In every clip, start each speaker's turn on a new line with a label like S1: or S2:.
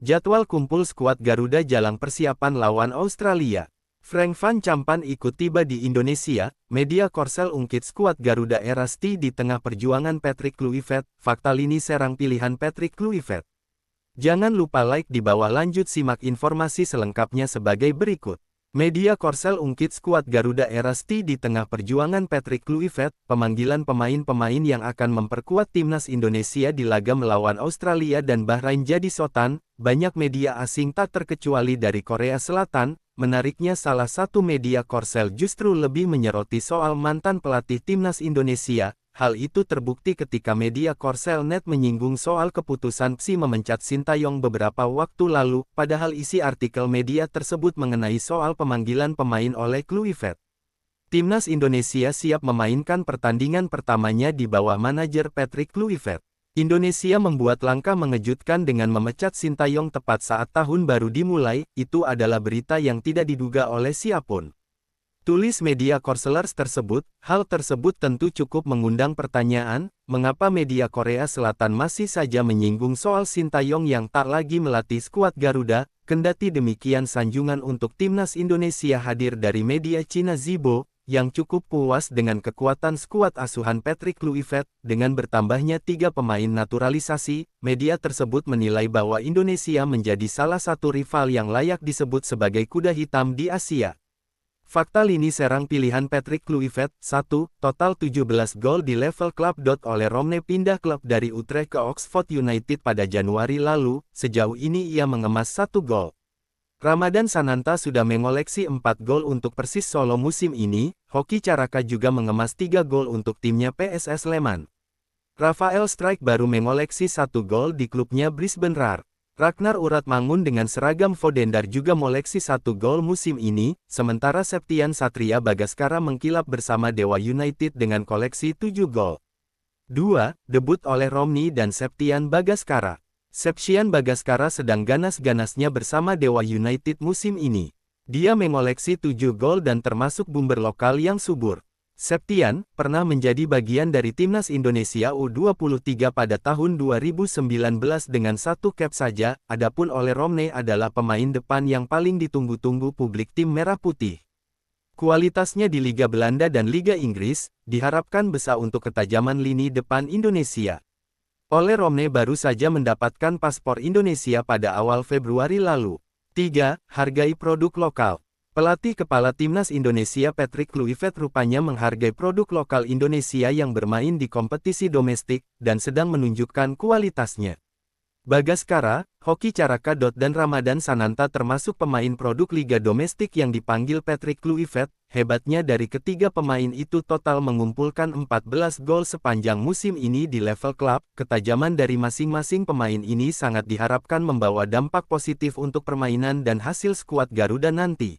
S1: Jadwal kumpul skuad Garuda jelang persiapan lawan Australia. Frank van Campan ikut tiba di Indonesia, media Korsel ungkit skuad Garuda Erasti di tengah perjuangan Patrick Kluivert, fakta lini serang pilihan Patrick Kluivert. Jangan lupa like di bawah, lanjut simak informasi selengkapnya sebagai berikut. Media Korsel ungkit skuad Garuda Erasti di tengah perjuangan Patrick Kluivert, pemanggilan pemain-pemain yang akan memperkuat timnas Indonesia di laga melawan Australia dan Bahrain jadi sorotan. Banyak media asing tak terkecuali dari Korea Selatan. Menariknya salah satu media Korsel justru lebih menyoroti soal mantan pelatih timnas Indonesia. Hal itu terbukti ketika media Korsel Net menyinggung soal keputusan PSSI memecat Sintayong beberapa waktu lalu, padahal isi artikel media tersebut mengenai soal pemanggilan pemain oleh Kluivert. Timnas Indonesia siap memainkan pertandingan pertamanya di bawah manajer Patrick Kluivert. Indonesia membuat langkah mengejutkan dengan memecat Sintayong tepat saat tahun baru dimulai, itu adalah berita yang tidak diduga oleh siapapun. Tulis media Korselers tersebut, hal tersebut tentu cukup mengundang pertanyaan, mengapa media Korea Selatan masih saja menyinggung soal Sintayong yang tak lagi melatih skuad Garuda. Kendati demikian, sanjungan untuk timnas Indonesia hadir dari media Cina Zibo, yang cukup puas dengan kekuatan skuad asuhan Patrick Kluivert. Dengan bertambahnya 3 pemain naturalisasi, media tersebut menilai bahwa Indonesia menjadi salah satu rival yang layak disebut sebagai kuda hitam di Asia. Fakta lini serang pilihan Patrick Kluivert. 1. Total 17 gol di level klub. Oleh Romney pindah klub dari Utrecht ke Oxford United pada Januari lalu, sejauh ini ia mengemas 1 gol. Ramadan Sananta sudah mengoleksi 4 gol untuk Persis Solo musim ini. Hoki Caraka juga mengemas 3 gol untuk timnya PSS Sleman. Rafael Strijk baru mengoleksi 1 gol di klubnya Brisbane Roar. Ragnar Uratmangun dengan seragam Vodendar juga mengoleksi 1 gol musim ini, sementara Septian Satria Bagaskara mengkilap bersama Dewa United dengan koleksi 7 gol. 2. Debut oleh Romney dan Septian Bagaskara. Septian Bagaskara sedang ganas-ganasnya bersama Dewa United musim ini. Dia mengoleksi 7 gol dan termasuk bumber lokal yang subur. Septian pernah menjadi bagian dari timnas Indonesia U23 pada tahun 2019 dengan 1 cap saja, adapun oleh Romney adalah pemain depan yang paling ditunggu-tunggu publik tim Merah Putih. Kualitasnya di Liga Belanda dan Liga Inggris, diharapkan besar untuk ketajaman lini depan Indonesia. Ole Romney baru saja mendapatkan paspor Indonesia pada awal Februari lalu. 3. Hargai produk lokal. Pelatih kepala timnas Indonesia Patrick Kluivert rupanya menghargai produk lokal Indonesia yang bermain di kompetisi domestik, dan sedang menunjukkan kualitasnya. Bagaskara, Hoki Caraka. Dan Ramadan Sananta termasuk pemain produk liga domestik yang dipanggil Patrick Kluivert. Hebatnya dari ketiga pemain itu total mengumpulkan 14 gol sepanjang musim ini di level klub. Ketajaman dari masing-masing pemain ini sangat diharapkan membawa dampak positif untuk permainan dan hasil skuad Garuda nanti.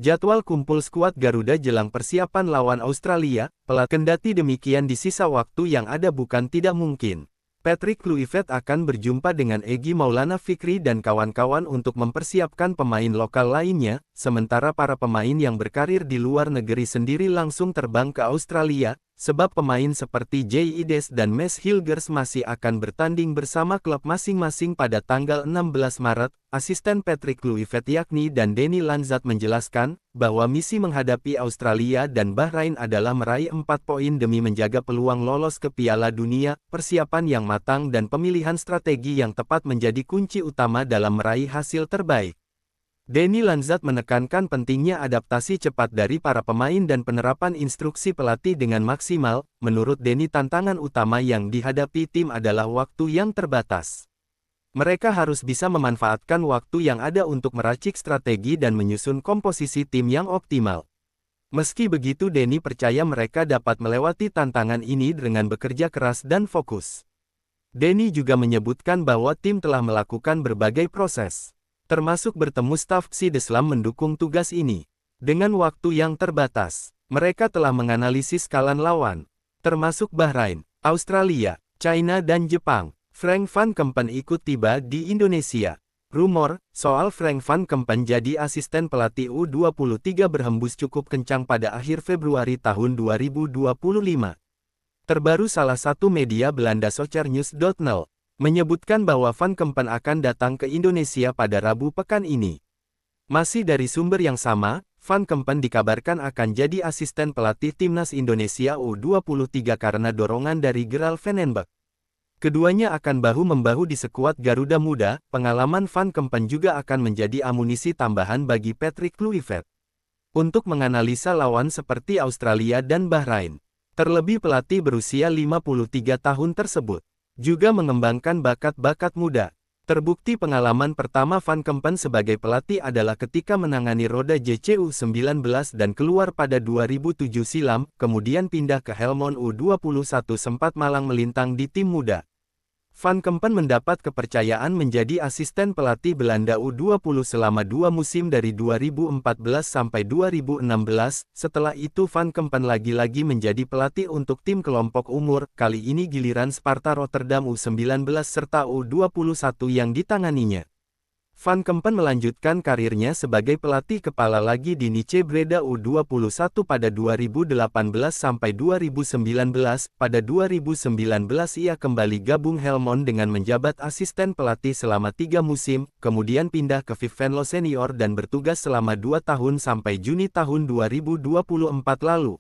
S1: Jadwal kumpul skuad Garuda jelang persiapan lawan Australia, kendati demikian di sisa waktu yang ada bukan tidak mungkin. Patrick Kluivert akan berjumpa dengan Egy Maulana Fikri dan kawan-kawan untuk mempersiapkan pemain lokal lainnya, sementara para pemain yang berkarir di luar negeri sendiri langsung terbang ke Australia, sebab pemain seperti Jay Ides dan Mes Hilgers masih akan bertanding bersama klub masing-masing pada tanggal 16 Maret. Asisten Patrick Kluivert yakni dan Denny Lanzat menjelaskan, bahwa misi menghadapi Australia dan Bahrain adalah meraih 4 poin demi menjaga peluang lolos ke Piala Dunia. Persiapan yang matang dan pemilihan strategi yang tepat menjadi kunci utama dalam meraih hasil terbaik. Denny Lanzat menekankan pentingnya adaptasi cepat dari para pemain dan penerapan instruksi pelatih dengan maksimal. Menurut Denny, tantangan utama yang dihadapi tim adalah waktu yang terbatas. Mereka harus bisa memanfaatkan waktu yang ada untuk meracik strategi dan menyusun komposisi tim yang optimal. Meski begitu, Denny percaya mereka dapat melewati tantangan ini dengan bekerja keras dan fokus. Denny juga menyebutkan bahwa tim telah melakukan berbagai proses, termasuk bertemu staf PSSI Deslam mendukung tugas ini. Dengan waktu yang terbatas, mereka telah menganalisis skala lawan, termasuk Bahrain, Australia, China dan Jepang. Frank van Campan ikut tiba di Indonesia. Rumor soal Frank van Campan jadi asisten pelatih U23 berhembus cukup kencang pada akhir Februari tahun 2025. Terbaru salah satu media Belanda Soccernews.nl. menyebutkan bahwa Van Kempen akan datang ke Indonesia pada Rabu pekan ini. Masih dari sumber yang sama, Van Kempen dikabarkan akan jadi asisten pelatih timnas Indonesia U23 karena dorongan dari Gerald Vandenberg. Keduanya akan bahu-membahu di skuad Garuda Muda. Pengalaman Van Kempen juga akan menjadi amunisi tambahan bagi Patrick Kluivert untuk menganalisa lawan seperti Australia dan Bahrain. Terlebih pelatih berusia 53 tahun tersebut juga mengembangkan bakat-bakat muda. Terbukti pengalaman pertama Van Kempen sebagai pelatih adalah ketika menangani Roda JC U19 dan keluar pada 2007 silam, kemudian pindah ke Helmond U21 sempat malang melintang di tim muda. Van Kempen mendapat kepercayaan menjadi asisten pelatih Belanda U20 selama 2 musim dari 2014 sampai 2016. Setelah itu Van Kempen lagi-lagi menjadi pelatih untuk tim kelompok umur, kali ini giliran Sparta Rotterdam U19 serta U21 yang ditanganinya. Van Kempen melanjutkan karirnya sebagai pelatih kepala lagi di Nice Breda U21 pada 2018 sampai 2019. Pada 2019 ia kembali gabung Helmond dengan menjabat asisten pelatih selama 3 musim, kemudian pindah ke VIV Venlo Senior dan bertugas selama 2 tahun sampai Juni tahun 2024 lalu.